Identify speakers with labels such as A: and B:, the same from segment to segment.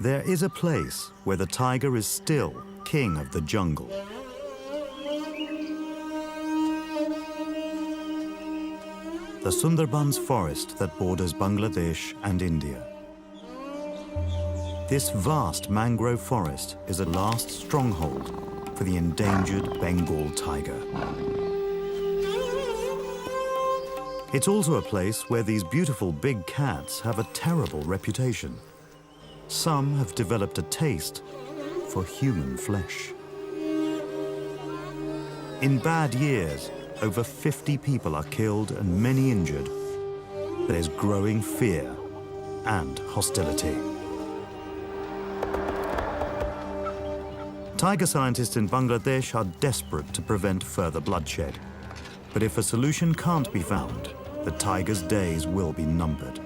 A: There is a place where the tiger is still king of the jungle. The Sundarbans forest that borders Bangladesh and India. This vast mangrove forest is a last stronghold for the endangered Bengal tiger. It's also a place where these beautiful big cats have a terrible reputation. Some have developed a taste for human flesh. In bad years, over 50 people are killed and many injured. There's growing fear and hostility. Tiger scientists in Bangladesh are desperate to prevent further bloodshed. But if a solution can't be found, the tiger's days will be numbered.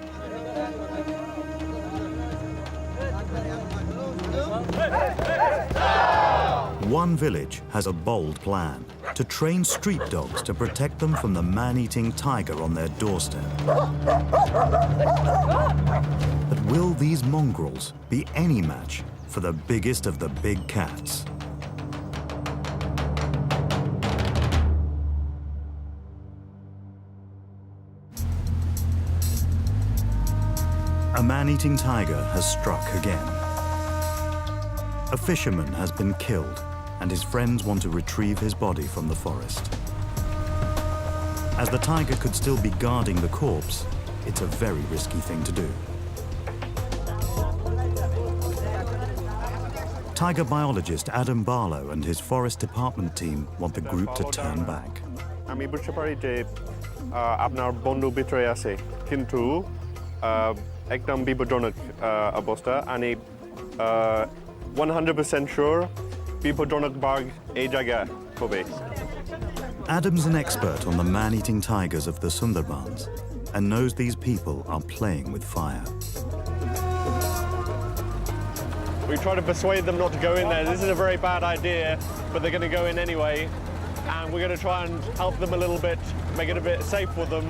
A: One village has a bold plan to train street dogs to protect them from the man-eating tiger on their doorstep. But will these mongrels be any match for the biggest of the big cats? A man-eating tiger has struck again. A fisherman has been killed, and his friends want to retrieve his body from the forest. As the tiger could still be guarding the corpse, it's a very risky thing to do. Tiger biologist Adam Barlow and his forest department team want the group to turn back.
B: আমি বুঝতে পারি যে আপনার বন্ধু ভিতরে আছে কিন্তু একদম বিপজ্জনক অবস্থা আমি 100% sure বিপজ্জনক বাঘ এই জায়গায় হবে।
A: Adam's an expert on the man-eating tigers of the Sundarbans and knows these people are playing with fire.
B: We try to persuade them not to go in there. This is a very bad idea, but they're going to go in anyway. And we're going to try and help them a little bit, make it a bit safe for them.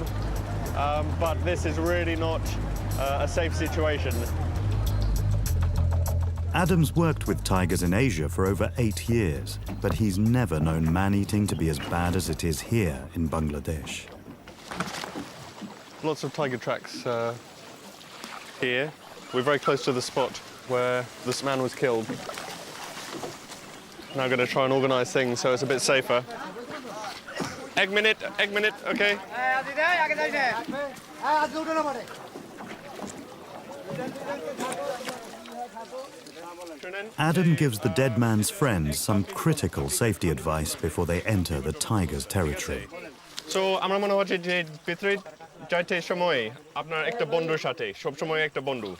B: But this is really not a safe situation.
A: Adam's worked with tigers in Asia for over 8 years, but he's never known man-eating to be as bad as it is here in Bangladesh.
B: Lots of tiger tracks here. We're very close to the spot where this man was killed. Now going to try and organise things so it's a bit safer. Egg minute, okay.
A: Adam gives the dead man's friends some critical safety advice before they enter the tiger's territory.
B: So, আমরা মনে হচ্ছে যে ভিতরে যাইতে সময় আপনার একটা বন্ধুর সাথে সব সময় একটা বন্ধু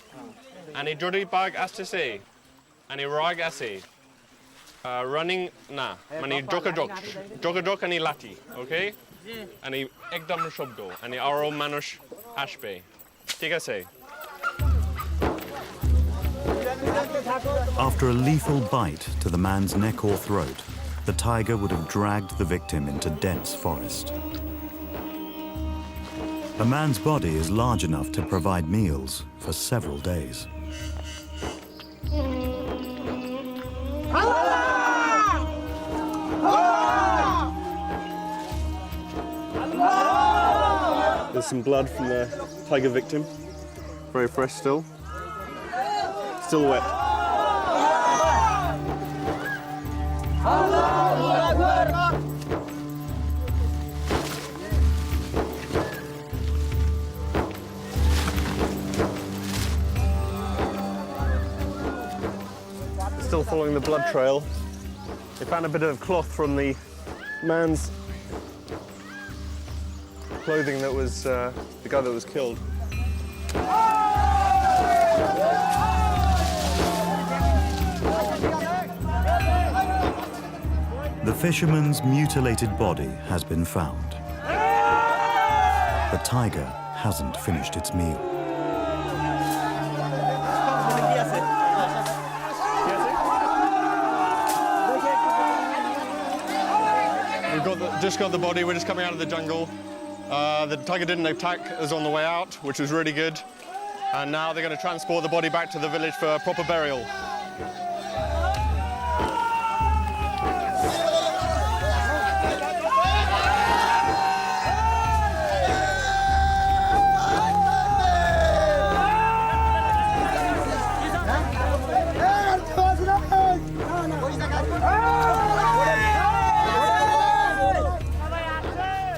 B: and যদি বাঘ আসতেছে and রাগ আসে running না মানে যোগাযোগ and লাঠি okay and একদম শব্দ and আরো মানুষ আসবে ঠিক আছে
A: After a lethal bite to the man's neck or throat, the tiger would have dragged the victim into dense forest. A man's body is large enough to provide meals for several days.
B: There's some blood from the tiger victim. Very fresh still. Still wet. Still following the blood trail. They found a bit of cloth from the man's clothing that was the guy that was killed.
A: The fisherman's mutilated body has been found. The tiger hasn't finished its meal.
B: Just got the body, we're just coming out of the jungle. The tiger didn't attack us on the way out, which was really good. And now they're going to transport the body back to the village for proper burial.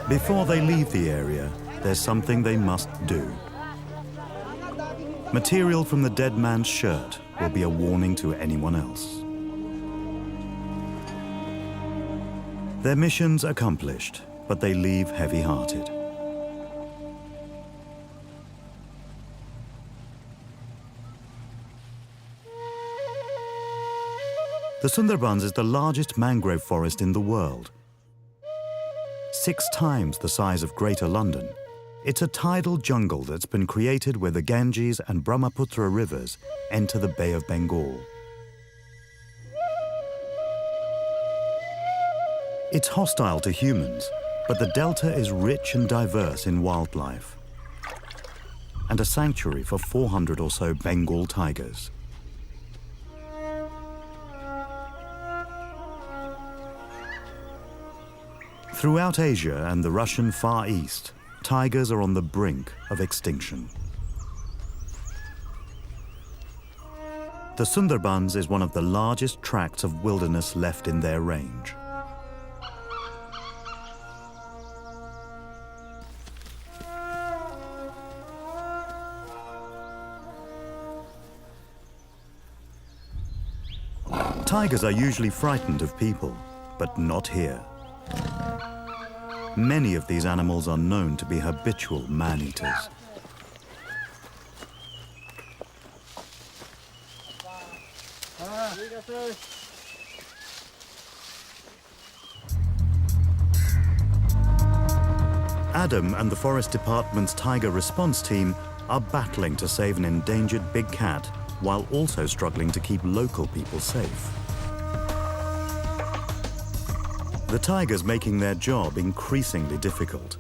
A: Before they leave the area, there's something they must do. Material from the dead man's shirt will be a warning to anyone else. Their mission's accomplished, but they leave heavy-hearted. The Sundarbans is the largest mangrove forest in the world. 6 times the size of Greater London, it's a tidal jungle that's been created where the Ganges and Brahmaputra rivers enter the Bay of Bengal. It's hostile to humans, but the delta is rich and diverse in wildlife, and a sanctuary for 400 or so Bengal tigers. Throughout Asia and the Russian Far East, tigers are on the brink of extinction. The Sundarbans is one of the largest tracts of wilderness left in their range. Tigers are usually frightened of people, but not here. Many of these animals are known to be habitual man-eaters. Adam and the Forest Department's Tiger Response Team are battling to save an endangered big cat while also struggling to keep local people safe. The tigers making their job increasingly difficult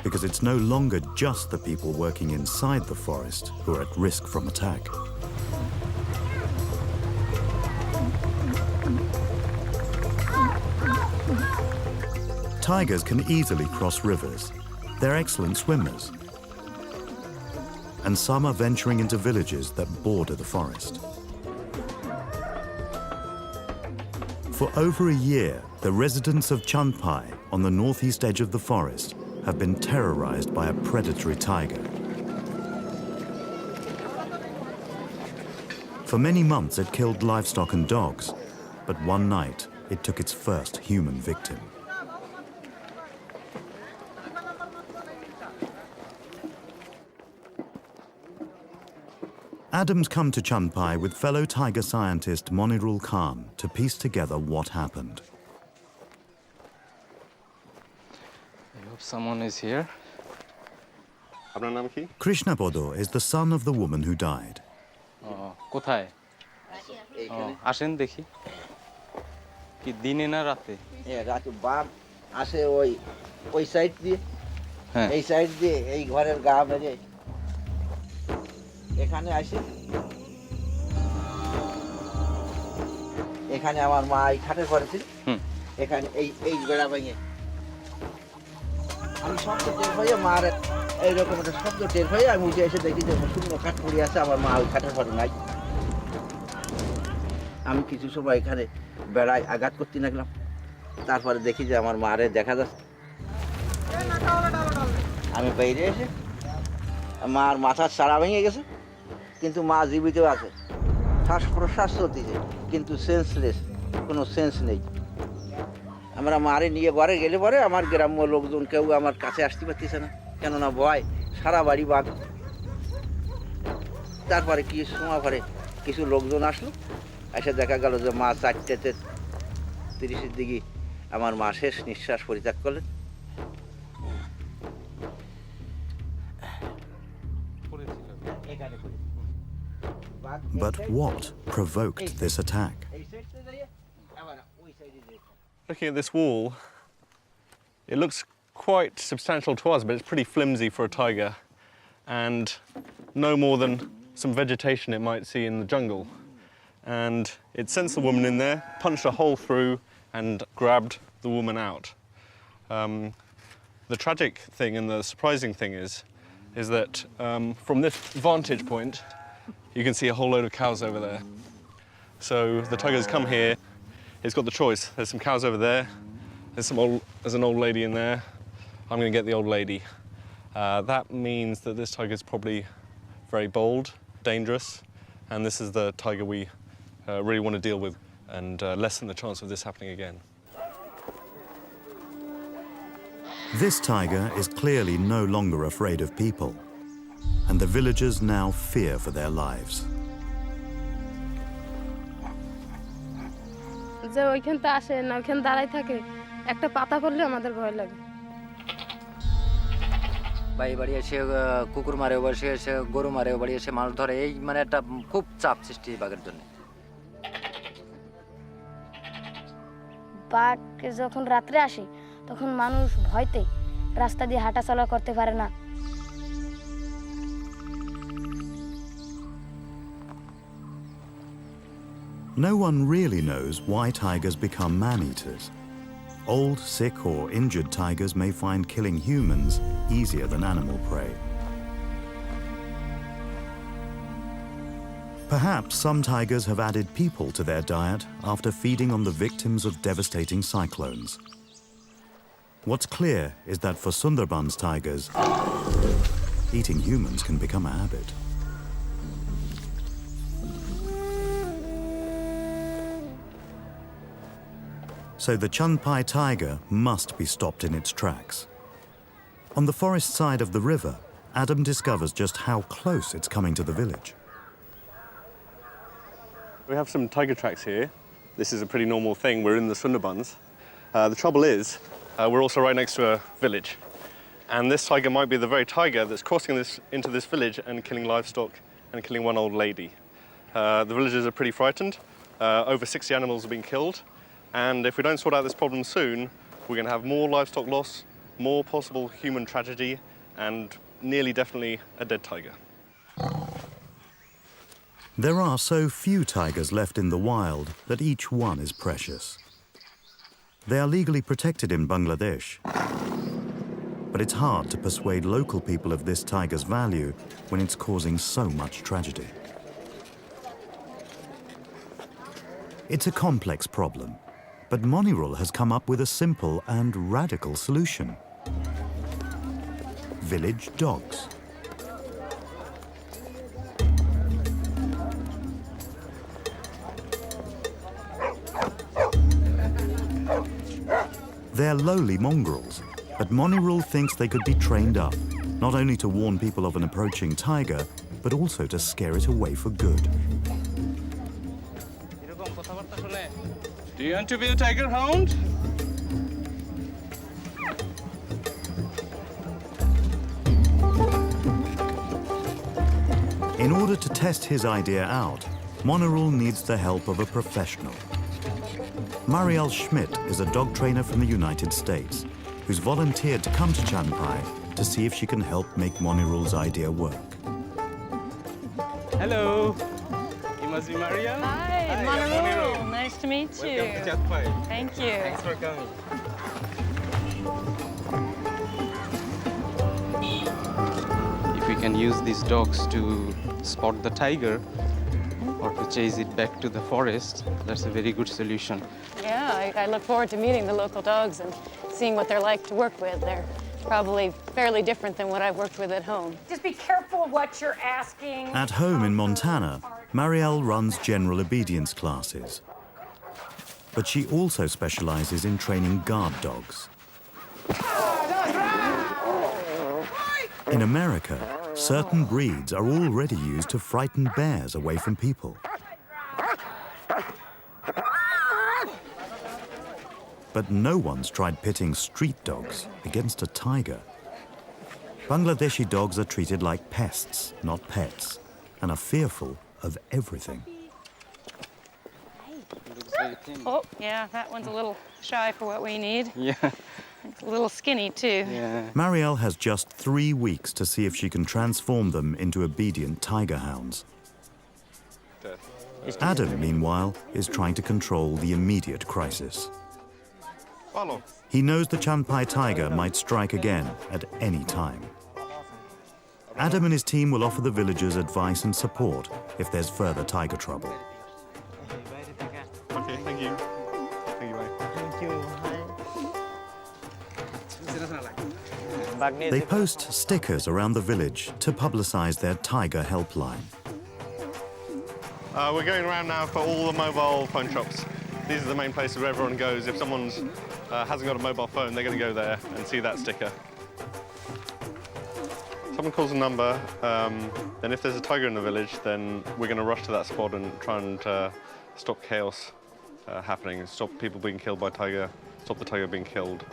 A: because it's no longer just the people working inside the forest who are at risk from attack. Tigers can easily cross rivers. They're excellent swimmers. And some are venturing into villages that border the forest. For over a year, the residents of Chandpai, on the northeast edge of the forest, have been terrorized by a predatory tiger. For many months, it killed livestock and dogs, but one night, it took its first human victim. Adam's come to Chandpai with fellow tiger scientist Monirul Khan to piece together what happened.
C: I hope someone is here.
B: আপনার নাম কি?
A: Krishna Podo is the son of the woman who died.
C: কোথায়? আসেন দেখি। কি দিনে না রাতে?
D: রাতে বাঘ আসে ওই সাইড দিয়ে,
C: হ্যাঁ।
D: এই সাইড দিয়ে এই ঘরের গা মেরে এখানে আসে। এখানে আমার মা এই খাটের ঘরে ছিল, এখানে এই বেড়া ভেঙে আমি শব্দ টের হয়ে মার এইরকম একটা শব্দ টের হয়ে আমি উঠে এসে দেখি যে শূন্য খাট পড়ে আছে, আমার মা ওই খাটের ঘরে নাই। আমি কিছু সময় এখানে বেড়ায় আঘাত করতে লাগলাম, তারপরে দেখি যে আমার মারে দেখা যাচ্ছে। আমি বাইরে এসে মার মাথার চারা ভেঙে গেছে, কিন্তু মা জীবিত আছে, শ্বাস প্রশ্বাস চলতেছে, কিন্তু সেন্সলেস, কোনো সেন্স নেই। আমরা মারে নিয়ে ঘরে গেলে পরে আমার গ্রাম্য লোকজন কেউ আমার কাছে আসতে পারতেছে না, কেননা ভয়, সারা বাড়ি বাঘ। তারপরে কি সময় পরে কিছু লোকজন আসলো, এসে দেখা গেল যে মা 4:30 দিকে আমার মা শেষ নিঃশ্বাস পরিত্যাগ করলেন।
A: But what provoked this attack?
B: Looking at this wall, it looks quite substantial to us, but it's pretty flimsy for a tiger. And no more than some vegetation it might see in the jungle. And it sensed the woman in there, punched a hole through, and grabbed the woman out. The tragic thing and the surprising thing is that from this vantage point, you can see a whole load of cows over there. So the tiger's come here. It's got the choice. There's some cows over there. There's an old lady in there. I'm going to get the old lady. That means that this tiger's probably very bold, dangerous, and this is the tiger we really want to deal with and lessen the chance of this happening again.
A: This tiger is clearly no longer afraid of people, and the villagers now fear for their lives.
E: যে ওইখানতে আসে না ওইখানে দাঁড়াই থাকে একটা পাতা পড়লে আমাদের ভয় লাগে
F: বাড়ি বাড়ি এসে কুকুর মারে বাড়ি এসে গরু মারে বাড়ি এসে মাছ ধরে এই মানে একটা খুব চাপ সৃষ্টি বাঘের জন্য
G: বাঘ যখন রাত্রে আসে তখন মানুষ ভয়তে রাস্তা দিয়ে হাঁটাচলা করতে পারে না
A: No one really knows why tigers become man-eaters. Old, sick or injured tigers may find killing humans easier than animal prey. Perhaps some tigers have added people to their diet after feeding on the victims of devastating cyclones. What's clear is that for Sundarbans tigers, eating humans can become a habit. So the Chanpai tiger must be stopped in its tracks. On the forest side of the river, Adam discovers just how close it's coming to the village.
B: We have some tiger tracks here. This is a pretty normal thing. We're in the Sundarbans. The trouble is, we're also right next to a village. And this tiger might be the very tiger that's crossing into this village and killing livestock and killing one old lady. The villagers are pretty frightened. Over 60 animals have been killed. And if we don't sort out this problem soon, we're going to have more livestock loss, more possible human tragedy, and nearly definitely a dead tiger.
A: There are so few tigers left in the wild that each one is precious. They are legally protected in Bangladesh, but it's hard to persuade local people of this tiger's value when it's causing so much tragedy. It's a complex problem, but Monirul has come up with a simple and radical solution. Village dogs. They're lowly mongrels, but Monirul thinks they could be trained up, not only to warn people of an approaching tiger, but also to scare it away for good.
C: Do you want to be a tiger hound?
A: In order to test his idea out, Monirul needs the help of a professional. Marielle Schmidt is a dog trainer from the United States who's volunteered to come to Chanpai to see if she can help make Monirul's idea work.
C: Hello. You must be Maria.
H: Hi, Monirul. Nice to meet you.
C: Welcome to Chanpai.
H: Thank you.
C: Thanks for coming. If we can use these dogs to spot the tiger or to chase it back to the forest, that's a very good solution.
H: Yeah, I look forward to meeting the local dogs and seeing what they're like to work with. They're probably fairly different than what I've worked with at home.
I: Just be careful what you're asking.
A: At home in Montana, Marielle runs general obedience classes. But she also specializes in training guard dogs. In America, certain breeds are already used to frighten bears away from people. But no one's tried pitting street dogs against a tiger. Bangladeshi dogs are treated like pests, not pets, and are fearful of everything.
C: Looks very thin.
H: Oh, yeah, that one's a little shy for what we need.
C: Yeah.
H: It's a little skinny, too.
C: Yeah.
A: Marielle has just 3 weeks to see if she can transform them into obedient tiger hounds. Adam, meanwhile, is trying to control the immediate crisis.
B: Follow.
A: He knows the Chanpai tiger might strike again at any time. Adam and his team will offer the villagers advice and support if there's further tiger trouble.
B: Okay, thank you. Thank you, bye.
A: They post stickers around the village to publicize their tiger helpline.
B: We're going around now for all the mobile phone shops. These are the main places where everyone goes. If someone hasn't got a mobile phone, they're going to go there and see that sticker. Someone calls a number, then if there's a tiger in the village, then we're going to rush to that spot and try and stop chaos happening, stop people being killed by tiger, stop the tiger being killed.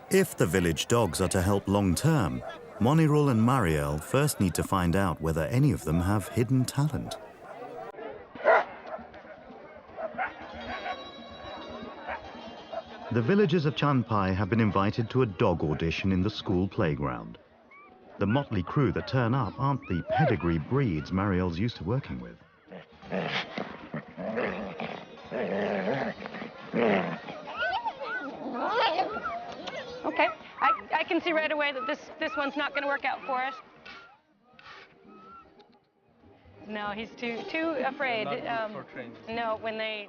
A: If the village dogs are to help long-term, Monirul and Marielle first need to find out whether any of them have hidden talent. The villagers of Chanpai have been invited to a dog audition in the school playground. The motley crew that turn up aren't the pedigree breeds Marielle's used to working with.
H: Okay, I can see right away that this one's not going to work out for us. No, he's too afraid. No, when they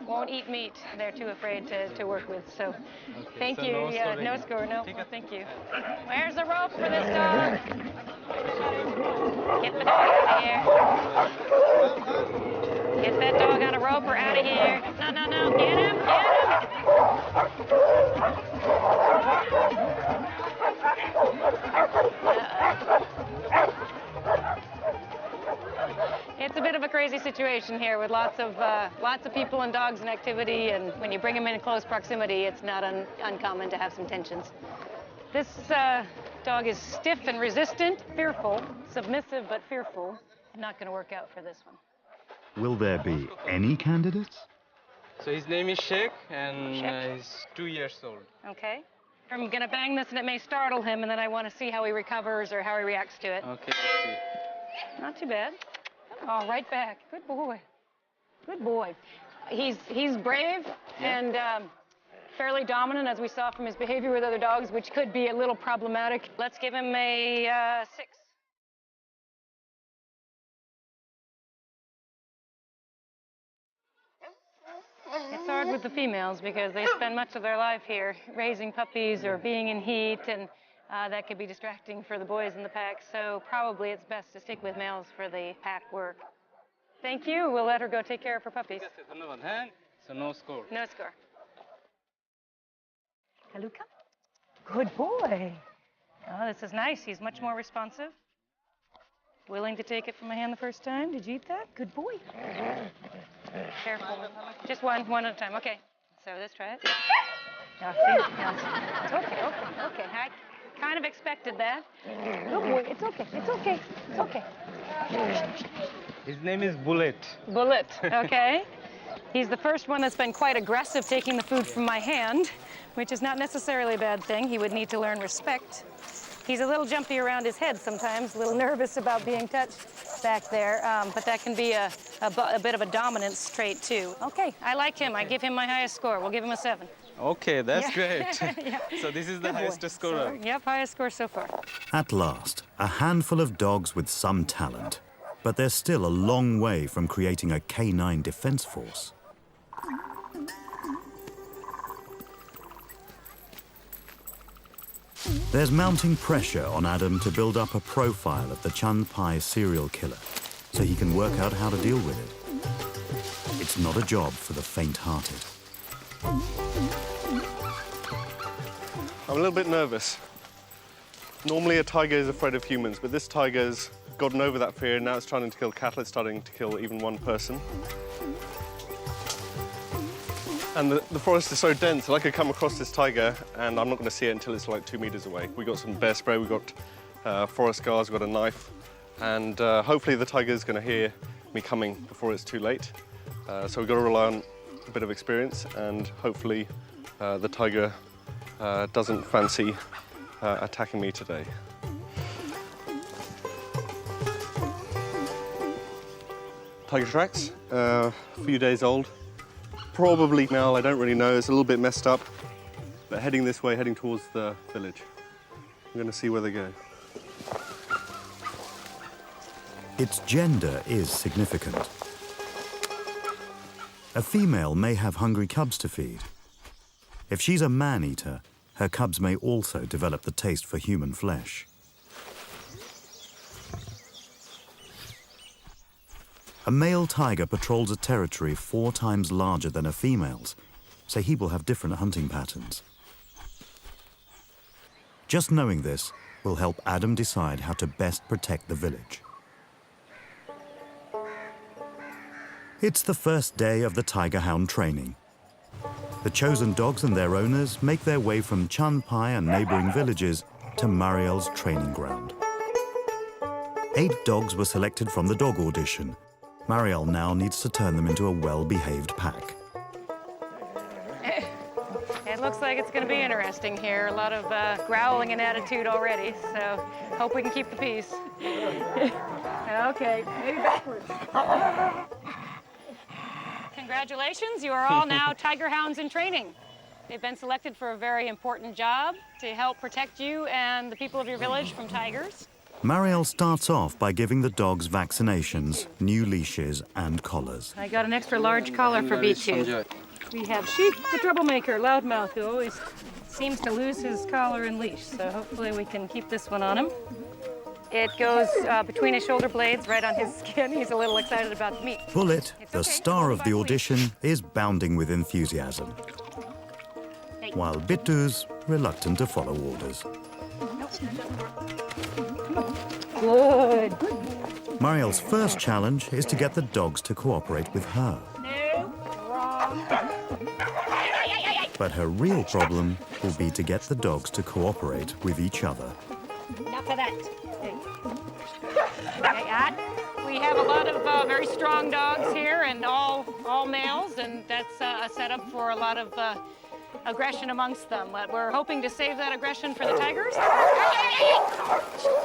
H: won't eat meat, they're too afraid to work with. So, thank you.
C: no
H: Yeah,
C: scoring.
H: no score. No, thank you. Where's the rope for this dog? Get the dog out of here. Get that dog on a rope or out of here. No. Get him. It's a bit of a crazy situation here with lots of people and dogs and activity, and when you bring them in close proximity, it's not uncommon to have some tensions. This dog is stiff and resistant, fearful, submissive but fearful. Not going to work out for this one.
A: Will there be any candidates?
C: So his name is Sheikh, and he's 2 years old.
H: Okay. I'm going to bang this, and it may startle him, and then I want to see how he recovers or how he reacts to it.
C: Okay, let's see.
H: Not too bad. Oh, right back. Good boy. Good boy. He's brave and fairly dominant, as we saw from his behavior with other dogs, which could be a little problematic. Let's give him a 6. It's hard with the females because they spend much of their life here raising puppies or being in heat, and that could be distracting for the boys in the pack. So probably it's best to stick with males for the pack work. Thank you. We'll let her go take care of her puppies.
C: So no score.
H: No score. Kaluka? Good boy. Oh, this is nice. He's much more responsive. Willing to take it from my hand the first time. Did you eat that? Good boy. Careful. Just one at a time. Okay. So let's try it. Now, see? Now, it's okay. I kind of expected that. Good boy. It's okay.
C: His name is Bullet.
H: Bullet. Okay. He's the first one that's been quite aggressive taking the food from my hand, which is not necessarily a bad thing. He would need to learn respect. He's a little jumpy around his head sometimes, a little nervous about being touched back there, but that can be a bit of a dominance trait too. Okay, I like him. I give him my highest score. We'll give him a 7.
C: Okay, that's great.
H: Yeah.
C: So this is the
H: Good boy.
C: highest scorer.
H: Yep, highest score so far.
A: At last, a handful of dogs with some talent. But they're still a long way from creating a canine defense force. There's mounting pressure on Adam to build up a profile of the Chanpai serial killer so he can work out how to deal with it. It's not a job for the faint-hearted.
B: I'm a little bit nervous. Normally a tiger is afraid of humans, but this tiger's gotten over that fear, and now it's trying to kill cattle. It's starting to kill even one person. And the forest is so dense that I could come across this tiger and I'm not going to see it until it's like 2 meters away. We got some bear spray, we got forest guards, we got a knife, and hopefully the tiger's going to hear me coming before it's too late. So we've got to rely on a bit of experience, and hopefully the tiger doesn't fancy attacking me today. Tiger tracks, a few days old. Probably now, I don't really know, it's a little bit messed up, but heading this way, heading towards the village. I'm going to see where they go.
A: Its gender is significant. A female may have hungry cubs to feed. If she's a man-eater, her cubs may also develop the taste for human flesh. A male tiger patrols a territory 4 times larger than a female's, so he will have different hunting patterns. Just knowing this will help Adam decide how to best protect the village. It's the first day of the tiger hound training. The chosen dogs and their owners make their way from Chanpai and neighboring villages to Mariel's training ground. 8 dogs were selected from the dog audition. Mariel now needs to turn them into a well-behaved pack.
H: It looks like it's going to be interesting here. A lot of growling and attitude already, so hope we can keep the peace.
I: Okay, maybe backwards.
H: Congratulations, you are all now tiger hounds in training. They've been selected for a very important job to help protect you and the people of your village from tigers.
A: Mariel starts off by giving the dogs vaccinations, new leashes and collars.
H: I got an extra large collar for B2. We have Sheik, the troublemaker, loudmouth, who always seems to lose his collar and leash, so hopefully we can keep this one on him. It goes between his shoulder blades, right on his skin. He's a little excited about the meat.
A: Bullet, the star of the audition, is bounding with enthusiasm, while Bittu's reluctant to follow orders.
H: Good.
A: Mariel's first challenge is to get the dogs to cooperate with her. But her real problem will be to get the dogs to cooperate with each other.
H: Enough of that. Okay, we have a lot of very strong dogs here, and all males, and that's a setup for a lot of aggression amongst them. But we're hoping to save that aggression for the tigers.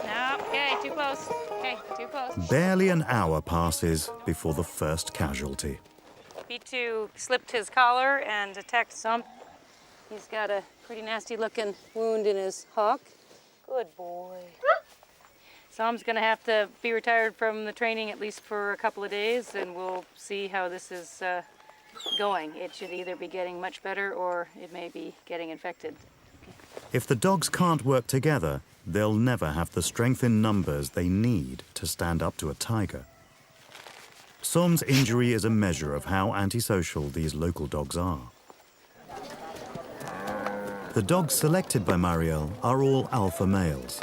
H: No, okay, too close. Okay, too close.
A: Barely an hour passes before the first casualty.
H: B2 slipped his collar and attacked Sump. He's got a pretty nasty looking wound in his hock. Good boy. Sam's gonna have to be retired from the training at least for a couple of days, and we'll see how this is going. It should either be getting much better or it may be getting infected.
A: If the dogs can't work together, they'll never have the strength in numbers they need to stand up to a tiger. Som's injury is a measure of how antisocial these local dogs are. The dogs selected by Mariel are all alpha males.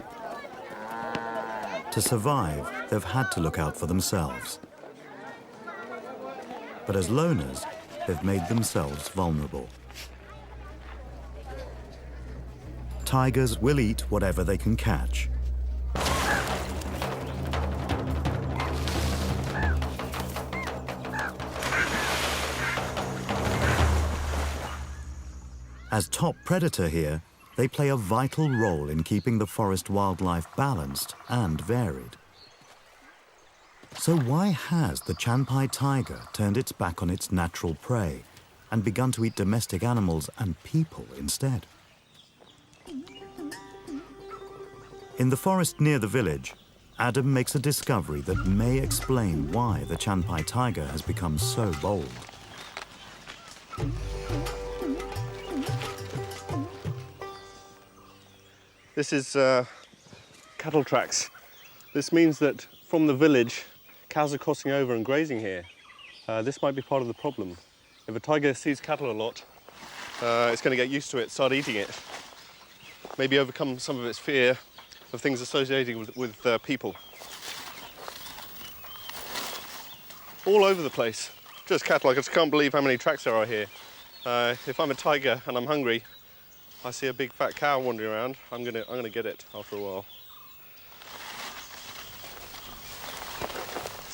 A: To survive, they've had to look out for themselves. But as loners, they've made themselves vulnerable. Tigers will eat whatever they can catch. As top predator here, they play a vital role in keeping the forest wildlife balanced and varied. So why has the Chanpai tiger turned its back on its natural prey and begun to eat domestic animals and people instead? In the forest near the village, Adam makes a discovery that may explain why the Chanpai tiger has become so bold.
B: This is cattle tracks. This means that from the village, cows are crossing over and grazing here. This might be part of the problem. If a tiger sees cattle a lot, it's going to get used to it, start eating it. Maybe overcome some of its fear of things associated with people. All over the place, just cattle. I just can't believe how many tracks there are here. If I'm a tiger and I'm hungry, I see a big fat cow wandering around, I'm gonna get it after a while.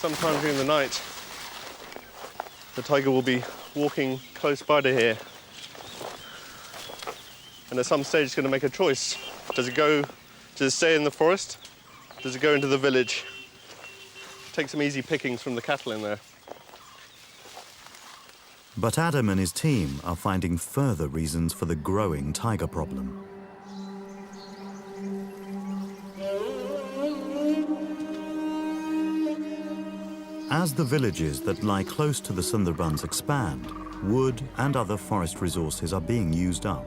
B: sometime during the night, the tiger will be walking close by to here. And at some stage, it's going to make a choice. Does it stay in the forest? Does it go into the village? Take some easy pickings from the cattle in there.
A: But Adam and his team are finding further reasons for the growing tiger problem. As the villages that lie close to the Sundarbans expand, wood and other forest resources are being used up.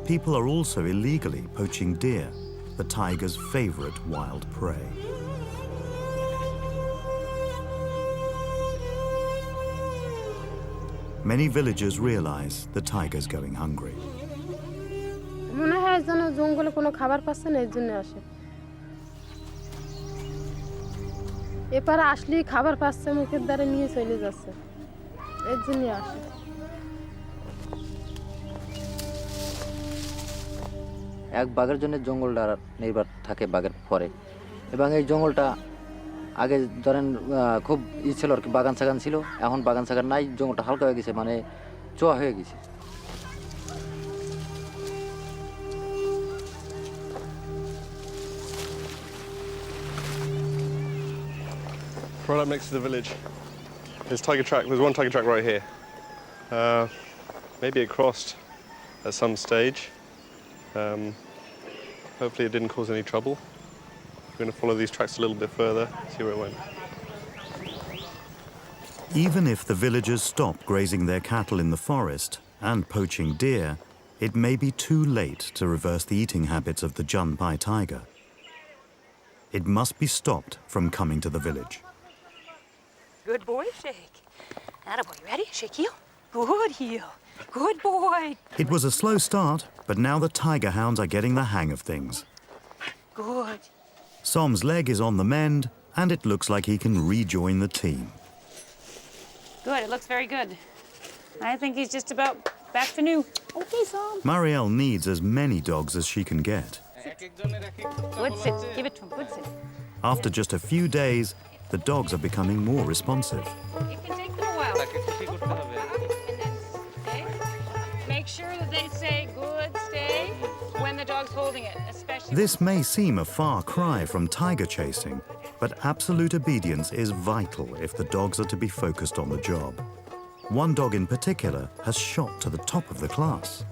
A: People are also illegally poaching deer, the tiger's favorite wild prey. Many villagers realize the tiger's going hungry.
E: মনে হয় যেন জঙ্গলে কোনো খাবার পাচ্ছে না এর জন্য আসে এপারে আসলেই খাবার পাচ্ছে মুখের দ্বারে নিয়ে চলে যাচ্ছে এর জন্য আসে
F: এক বাঘের জন্য জঙ্গলটা নির্ভর থাকে বাঘের পরে এবং এই জঙ্গলটা আগে ধরেন খুব ছিল আর কি বাগান সাগান ছিল এখন বাগান সাগান নাই জঙ্গলটা হালকা হয়ে গেছে মানে চোয়া হয়ে গেছে
B: Right up next to the village, there's tiger track. There's one tiger track right here. Maybe it crossed at some stage. Hopefully it didn't cause any trouble. We're going to follow these tracks a little bit further, see where it went.
A: Even if the villagers stop grazing their cattle in the forest and poaching deer, it may be too late to reverse the eating habits of the Junpai tiger. It must be stopped from coming to the village.
I: Good boy, shake. Attaboy, you ready? Shake heel. Good heel. Good boy.
A: It was a slow start, but now the tiger hounds are getting the hang of things.
I: Good.
A: Som's leg is on the mend, and it looks like he can rejoin the team.
H: Good, it looks very good. I think he's just about back to new. Okay, Sam.
A: Marielle needs as many dogs as she can get.
H: Good sit. Give it to him. Good sit.
A: After just a few days, the dogs are becoming more responsive.
H: It can take them a while. And then stay. Make sure that they say good, stay, when the dog's holding it, especially...
A: This may seem a far cry from tiger chasing, but absolute obedience is vital if the dogs are to be focused on the job. One dog in particular has shot to the top of the class.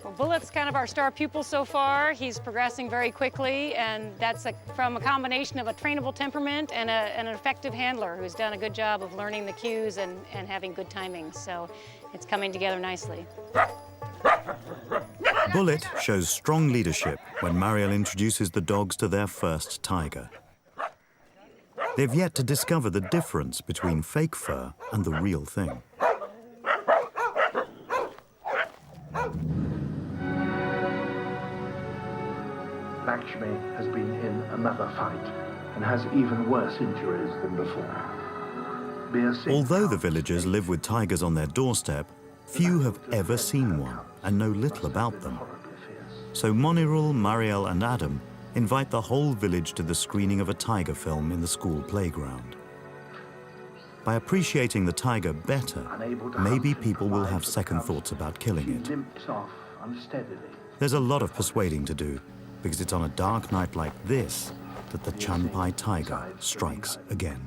H: Well, Bullet's kind of our star pupil so far. He's progressing very quickly, and that's from a combination of a trainable temperament and an effective handler who's done a good job of learning the cues and having good timing. So it's coming together nicely.
A: Bullet shows strong leadership when Marielle introduces the dogs to their first tiger. They've yet to discover the difference between fake fur and the real thing.
J: Lakshmi has been in another fight and has even worse injuries than before.
A: Although the villagers live with tigers on their doorstep, few have ever seen one and know little about them. So Monirul, Marielle and Adam invite the whole village to the screening of a tiger film in the school playground. By appreciating the tiger better, maybe people will have second thoughts about killing it. There's a lot of persuading to do, because it's on a dark night like this that the Junpai tiger strikes again.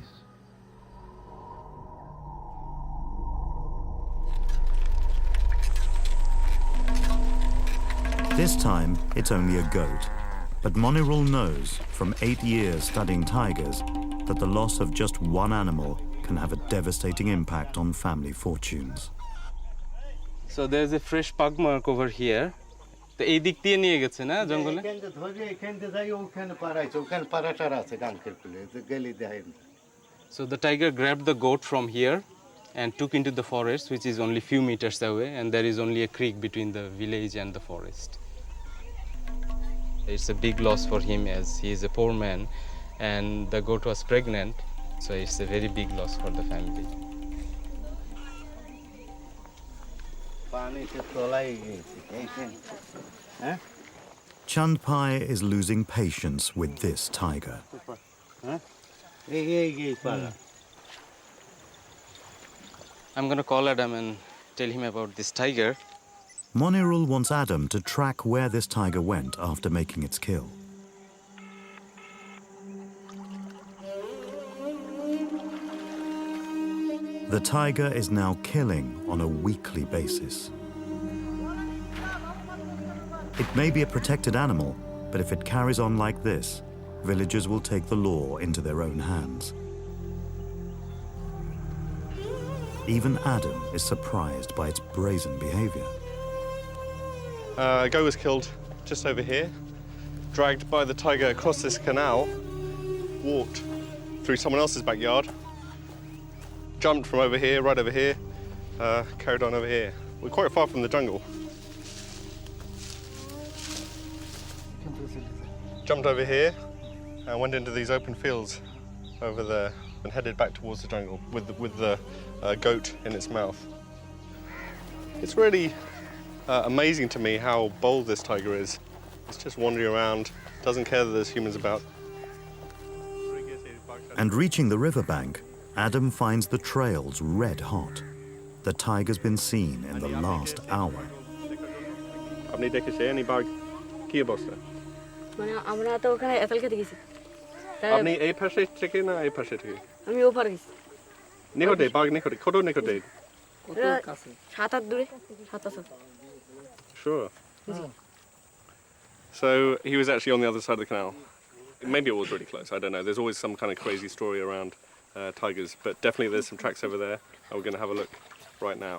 A: This time, it's only a goat. But Monirul knows, from 8 years studying tigers, that the loss of just one animal can have a devastating impact on family fortunes.
C: So there's a fresh pug mark over here. তো এই দিক দিয়ে নিয়ে গেছে না জঙ্গলে So the tiger grabbed the goat from here and took into the forest, which is only few meters away, and there is only a creek between the village and the forest. It's a big loss for him as he is a poor man and the goat was pregnant, so it's a very big loss for the family.
A: Junpai is losing patience with this tiger.
C: I'm going to call Adam and tell him about this tiger.
A: Monirul wants Adam to track where this tiger went after making its kill. The tiger is now killing on a weekly basis. It may be a protected animal, but if it carries on like this, villagers will take the law into their own hands. Even Adam is surprised by its brazen behavior.
B: A goat was killed just over here, dragged by the tiger across this canal, walked through someone else's backyard, jumped from over here, right over here, carried on over here. We're quite far from the jungle. Jumped over here and went into these open fields over there and headed back towards the jungle with the goat in its mouth. It's really amazing to me how bold this tiger is. It's just wandering around, doesn't care that there's humans about.
A: And reaching the riverbank, Adam finds the trails red hot. The tiger's been seen in the last hour.
B: আপনি দেখেছেন এই বাঘ কি অবস্থা?
K: মানে আমরা তো ওখানে এতল খেতে গেছি।
B: আপনি এই পাশে থেকে না এই পাশে থেকে?
K: আমি ওপারে গেছি।
B: নিকটে বাঘ নিকটে কত নিকটে?
K: কত কাছে? 7-8 দূরে 7-8।
B: Sure. So he was actually on the other side of the canal. Maybe it was really close, I don't know. There's always some kind of crazy story around tigers, but definitely there's some tracks over there. And we're going to have a look right now.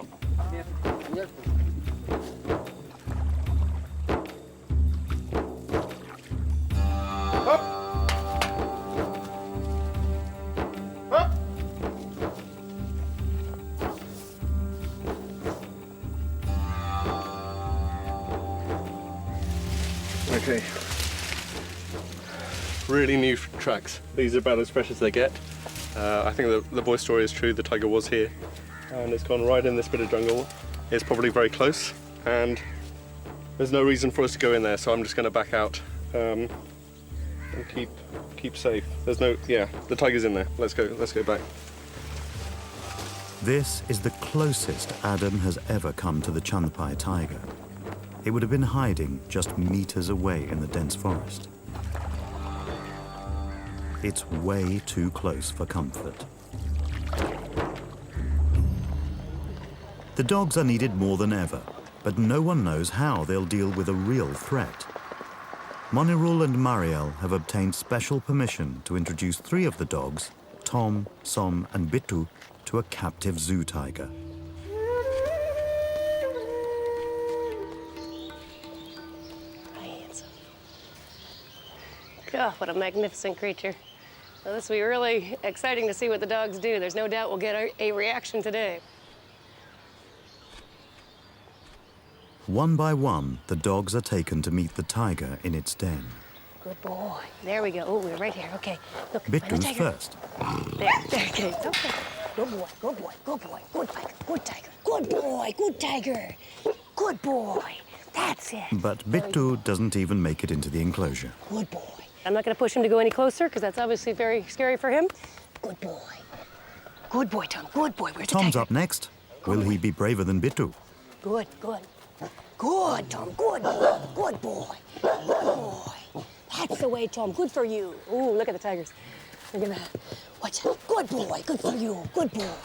B: Okay. Really new tracks. These are about as fresh as they get. I think the boy story is true. The tiger was here and it's gone right in this bit of jungle. It's probably very close and there's no reason for us to go in there, so I'm just going to back out and keep safe. There's no, yeah, the tiger's in there. Let's go back.
A: This is the closest Adam has ever come to the Chandpai tiger. It would have been hiding just meters away in the dense forest. It's way too close for comfort. The dogs are needed more than ever, but no one knows how they'll deal with a real threat. Monirul and Mariel have obtained special permission to introduce 3 of the dogs, Tom, Som and Bittu, to a captive zoo tiger.
L: Oh, what a magnificent creature. Well, this will be really exciting to see what the dogs do. There's no doubt we'll get a reaction today.
A: One by one, the dogs are taken to meet the tiger in its den.
L: Good boy. There we go. Oh, we're right here. Okay. Look,
A: Bittu's first.
L: There, okay. Okay. Good boy, good boy, good boy, good tiger, good tiger. Good boy, good tiger. Good boy. That's it.
A: But Bittu doesn't even make it into the enclosure.
L: Good boy. I'm not going to push him to go any closer because that's obviously very scary for him. Good boy. Good boy, Tom. Good boy. Where's the
A: Tom's
L: tiger?
A: up next. Will he be braver than Bittu?
L: Good, good. Good, Tom. Good boy. Good boy. Good boy. That's the way, Tom. Good for you. Ooh, look at the tigers. They're going to... Watch out. Good boy. Good for you. Good boy.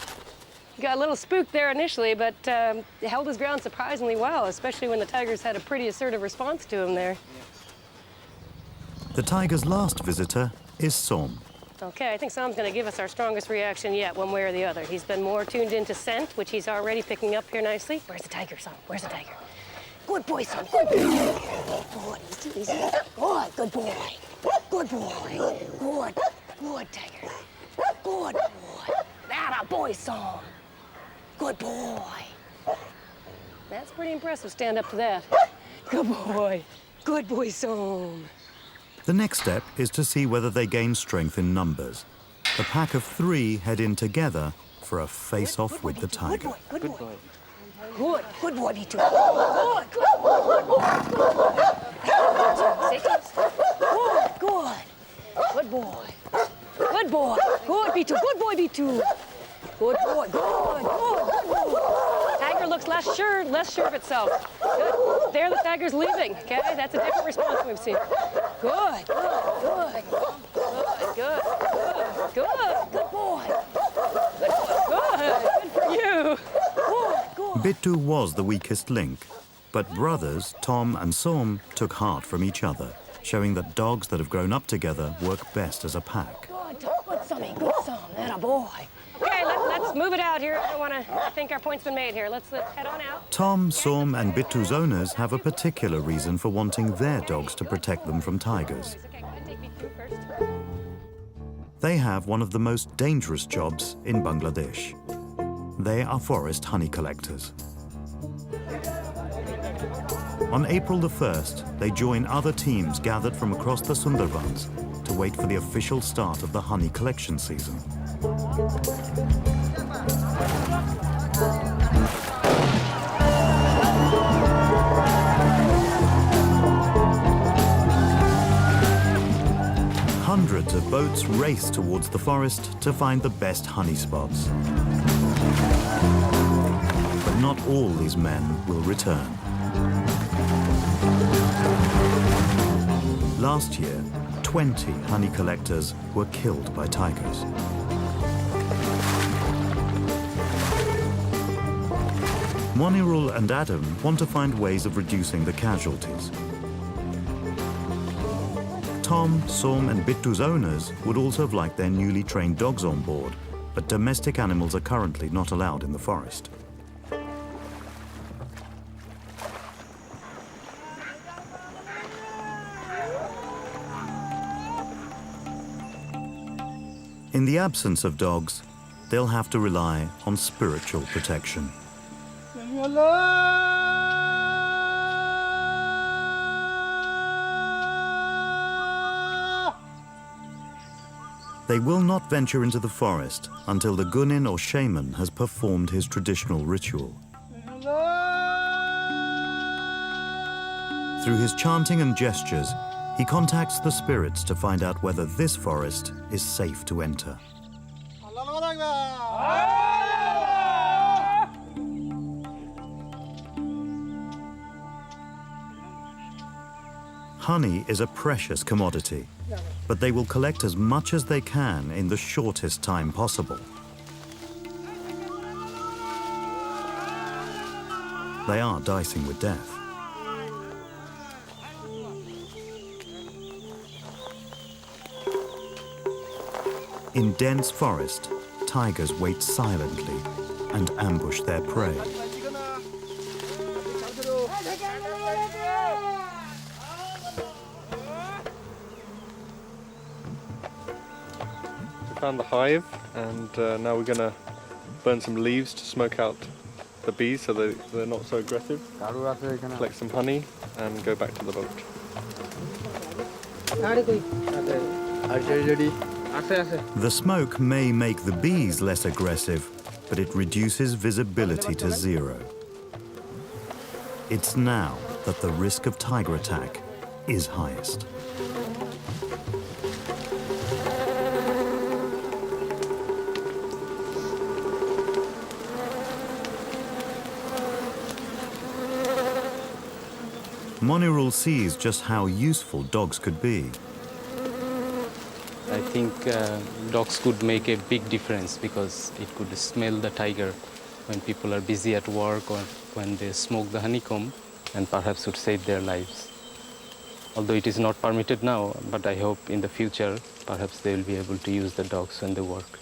L: He got a little spooked there initially, but held his ground surprisingly well, especially when the tigers had a pretty assertive response to him there.
A: The tiger's last visitor is Som.
L: Okay, I think Sam's going to give us our strongest reaction yet, one way or the other. He's been more tuned into scent, which he's already picking up here nicely. Where's the tiger, Sam? Where's the tiger? Good boy, Sam. Good boy. Good. Easy. Good. Good boy. Good boy. Good. Good, tiger. Good boy. That a boy, Sam. Good boy. That's pretty impressive. Stand up to that. Good boy. Good boy, Sam.
A: The next step is to see whether they gain strength in numbers. The pack of 3 head in together for a face-off with the tiger.
L: Good boy. Good. Good boy, B2. Good. Good boy. Good. Good. Good boy. Good boy. Good, B2. Good boy, B2. Good boy. Good boy. Tiger looks less sure of itself. Good. There, the tiger's leaving. Okay, that's a different response we've seen. Good. Good. Good. Good. Good. Good. Good boy. Good boy. Good. Good for you. Good. Good.
A: Bittu was the weakest link, but brothers Tom and Som took heart from each other, showing that dogs that have grown up together work best as a pack.
L: Good, Sonny. Good son. That a boy. Okay, let's move it out here. I think our point's been made here. Let's head on out.
A: Tom, Som and Bittu's owners have a particular reason for wanting their dogs to protect them from tigers.
L: Okay, go ahead and take me through first.
A: They have one of the most dangerous jobs in Bangladesh. They are forest honey collectors. On April the 1st, they join other teams gathered from across the Sundarbans to wait for the official start of the honey collection season. Hundreds of boats race towards the forest to find the best honey spots. But not all these men will return. Last year, 20 honey collectors were killed by tigers. Monirul and Adam want to find ways of reducing the casualties. Tom, Som and Bittu's owners would also have liked their newly trained dogs on board, but domestic animals are currently not allowed in the forest. In the absence of dogs, they'll have to rely on spiritual protection. They will not venture into the forest until the Gunin or shaman has performed his traditional ritual. Through his chanting and gestures, he contacts the spirits to find out whether this forest is safe to enter. Honey is a precious commodity, but they will collect as much as they can in the shortest time possible. They are dicing with death. In dense forest, tigers wait silently and ambush their prey.
B: We found the hive, and now we're going to burn some leaves to smoke out the bees so they're not so aggressive. Collect some honey and go back to the boat.
A: The smoke may make the bees less aggressive, but it reduces visibility to zero. It's now that the risk of tiger attack is highest. Monirul sees just how useful dogs could be.
C: I think dogs could make a big difference because it could smell the tiger when people are busy at work or when they smoke the honeycomb, and perhaps would save their lives. Although it is not permitted now, but I hope in the future perhaps they will be able to use the dogs when they work.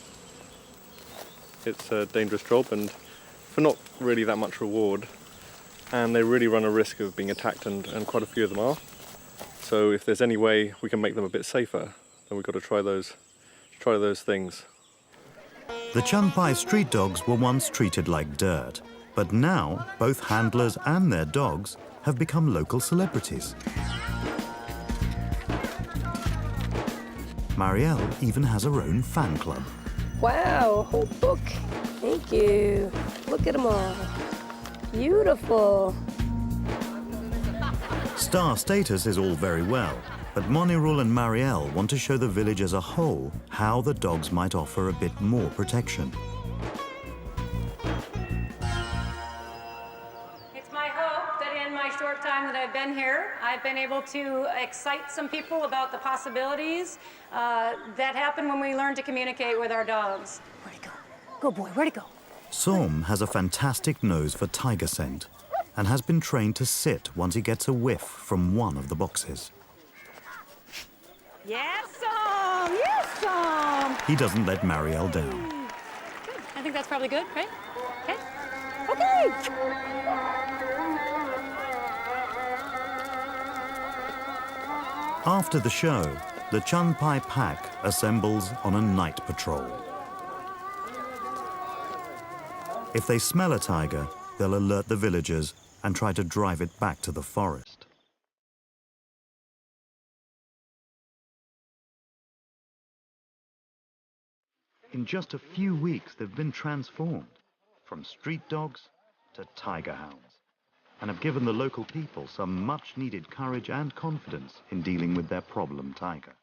B: It's a dangerous job and for not really that much reward, and they really run a risk of being attacked, and quite a few of them are. So if there's any way we can make them a bit safer, then we've got to try those things.
A: The Champai street dogs were once treated like dirt, but now both handlers and their dogs have become local celebrities. Marielle even has her own fan club.
L: Wow, a whole book. Thank you. Look at them all. Beautiful.
A: Star status is all very well, But Monirul and Marielle want to show the village as a whole how the dogs might offer a bit more protection.
L: It's my hope that in my short time that I've been here, I've been able to excite some people about the possibilities that happen when we learn to communicate with our dogs. Where'd it go? Good boy, where'd it go?
A: Som has a fantastic nose for tiger scent and has been trained to sit once he gets a whiff from one of the boxes.
L: Yes, Sam! Yes, Sam!
A: He doesn't let Marielle down.
L: Good. I think that's probably good, right? Okay. Okay!
A: After the show, the Chunpai pack assembles on a night patrol. If they smell a tiger, they'll alert the villagers and try to drive it back to the forest. In just a few weeks, they've been transformed from street dogs to tiger hounds and have given the local people some much-needed courage and confidence in dealing with their problem tiger.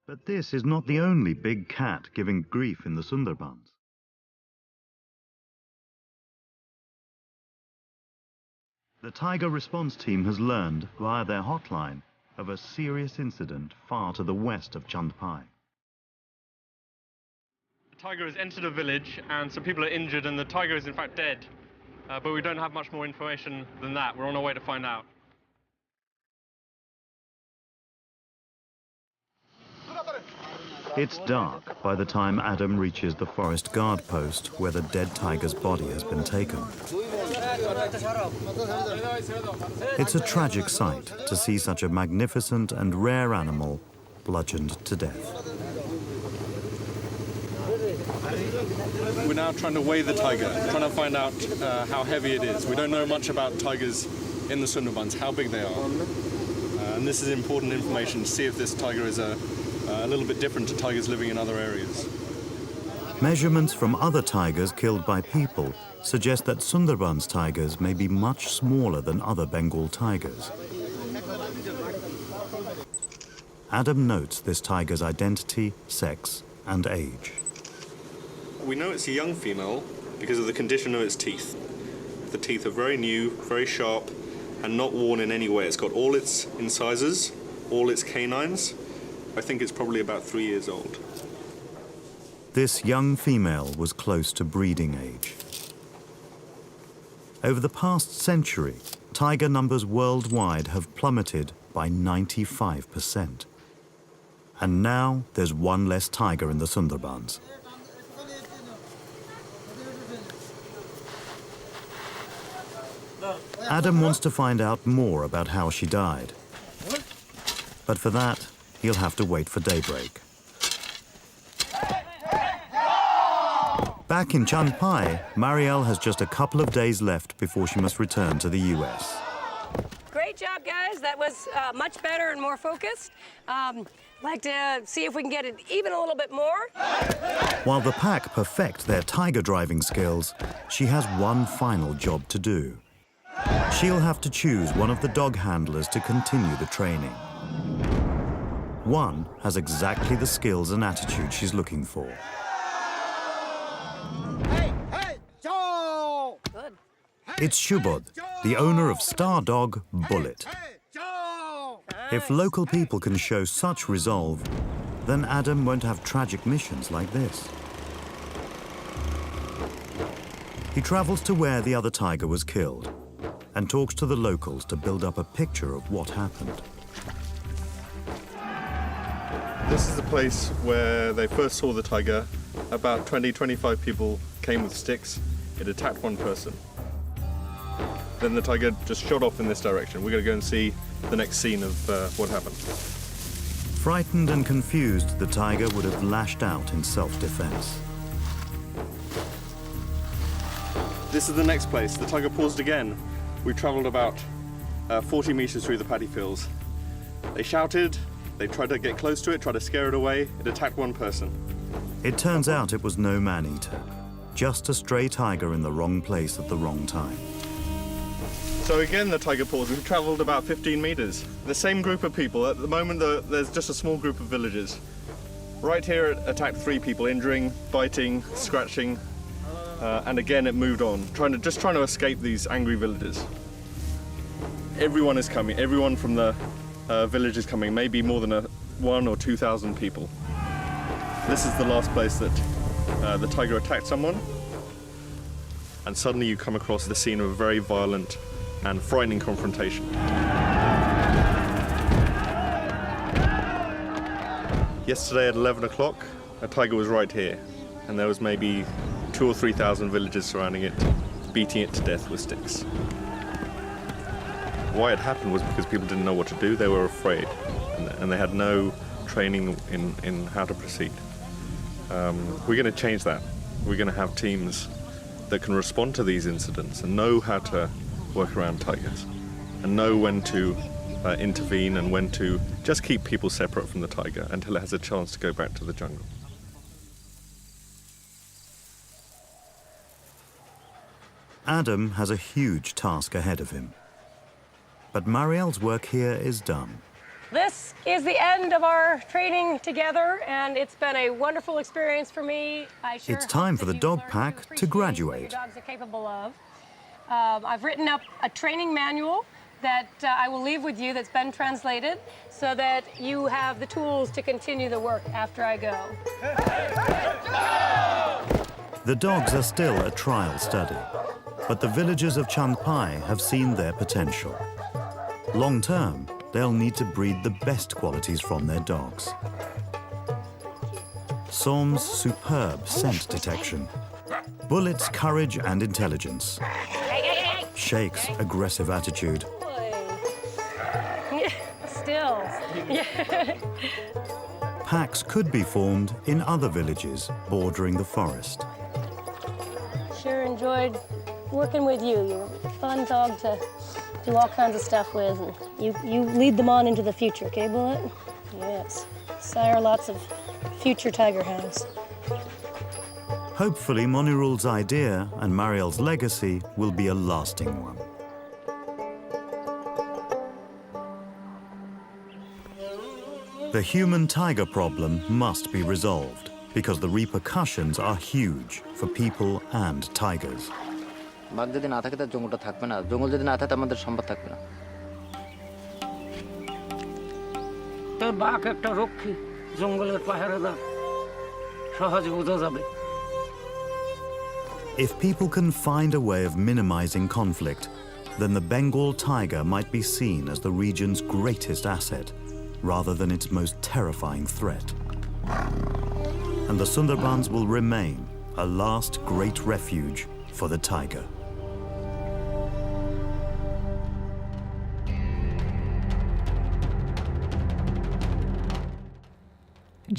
A: But this is not the only big cat giving grief in the Sundarbans. The Tiger Response Team has learned, via their hotline, of a serious incident far to the west of Chandpai.
B: The tiger has entered a village and some people are injured and the tiger is in fact dead. But we don't have much more information than that. We're on our way to find out.
A: It's dark by the time Adam reaches the forest guard post where the dead tiger's body has been taken. It's a tragic sight to see such a magnificent and rare animal bludgeoned to death.
M: We're now trying to weigh the tiger, trying to find out how heavy it is. We don't know much about tigers in the Sundarbans, how big they are. And this is important information to see if this tiger is a little bit different to tigers living in other areas.
A: Measurements from other tigers killed by people suggest that Sundarbans tigers may be much smaller than other Bengal tigers. Adam notes this tiger's identity, sex, and age.
B: We know it's a young female because of the condition of its teeth. The teeth are very new, very sharp, and not worn in any way. It's got all its incisors, all its canines. I think it's probably about 3 years old.
A: This young female was close to breeding age. Over the past century, tiger numbers worldwide have plummeted by 95%. And now there's one less tiger in the Sundarbans. Adam wants to find out more about how she died. But for that, he'll have to wait for daybreak. Back in Chandpai, Marielle has just a couple of days left before she must return to the US.
L: Great job, guys. That was much better and more focused. Like to see if we can get it even a little bit more.
A: While the pack perfect their tiger driving skills, she has one final job to do. She'll have to choose one of the dog handlers to continue the training. One has exactly the skills and attitude she's looking for.
L: Good.
A: It's Shubod, the owner of star dog Bullet. If local people can show such resolve, then Adam won't have tragic missions like this. He travels to where the other tiger was killed and talks to the locals to build up a picture of what happened.
B: This is the place where they first saw the tiger. About 20-25 people came with sticks. It attacked one person. Then the tiger just shot off in this direction. We're going to go and see the next scene of what happened.
A: Frightened and confused, the tiger would have lashed out in self-defense.
B: This is the next place. The tiger paused again. We traveled about 40 meters through the paddy fields. They shouted, they tried to get close to it, tried to scare it away. It attacked one person.
A: It turns out it was no man-eater. Just a stray tiger in the wrong place at the wrong time.
B: So again, the tiger pauses. We've travelled about 15 metres. The same group of people. At the moment, there's just a small group of villagers. Right here, it attacked 3 people, injuring, biting, scratching, and again, it moved on, trying to escape these angry villagers. Everyone is coming. Everyone from the village is coming. Maybe more than 1,000 or 2,000 people. This is the last place that the tiger attacked someone, and suddenly you come across the scene of a very violent and frightening confrontation. Yesterday at 11 o'clock, a tiger was right here, and there was maybe 2,000 or 3,000 villagers surrounding it, beating it to death with sticks. Why it happened was because people didn't know what to do. They were afraid, and they had no training in how to proceed. We're going to change that. We're going to have teams that can respond to these incidents and know how to work around tigers, and know when to intervene and when to just keep people separate from the tiger until it has a chance to go back to the jungle.
A: Adam has a huge task ahead of him. But Marielle's work here is done.
L: This is the end of our training together, and it's been a wonderful experience for me.
A: It's time for the dog pack to graduate.
L: What your dogs are capable of. I've written up a training manual that I will leave with you that's been translated so that you have the tools to continue the work after I go.
A: The dogs are still a trial study, but the villagers of Chandpai have seen their potential. Long term, they'll need to breed the best qualities from their dogs. Som's superb scent detection, Bullet's courage and intelligence, Shake's aggressive attitude,
L: Still.
A: packs could be formed in other villages bordering the forest.
L: Sure enjoyed working with you. You're a fun dog to do all kinds of stuff with, and you lead them on into the future, okay, Bullet? Yes. Sire lots of future tiger hounds.
A: Hopefully, Monirul's idea and Marielle's legacy will be a lasting one. The human-tiger problem must be resolved because the repercussions are huge for people and tigers.
F: বাঘ যদি না থাকে তার জঙ্গলটা থাকবে না, জঙ্গল যদি না থাকে আমাদের সম্পদ থাকবে না।
N: তাই বাঘ একটা রক্ষী, জঙ্গলের পাহারাদার, সহজে বোঝা যাবে।
A: If people can find a way of minimizing conflict, then the Bengal tiger might be seen as the region's greatest asset, rather than its most terrifying threat. And the Sundarbans will remain a last great refuge for the tiger.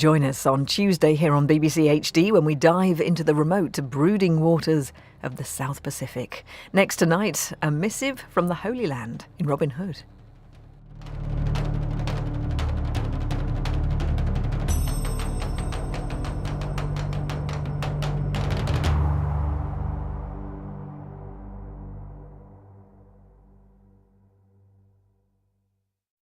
O: Join us on Tuesday here on BBC HD when we dive into the remote, brooding waters of the South Pacific. Next tonight, a missive from the Holy Land in Robin Hood.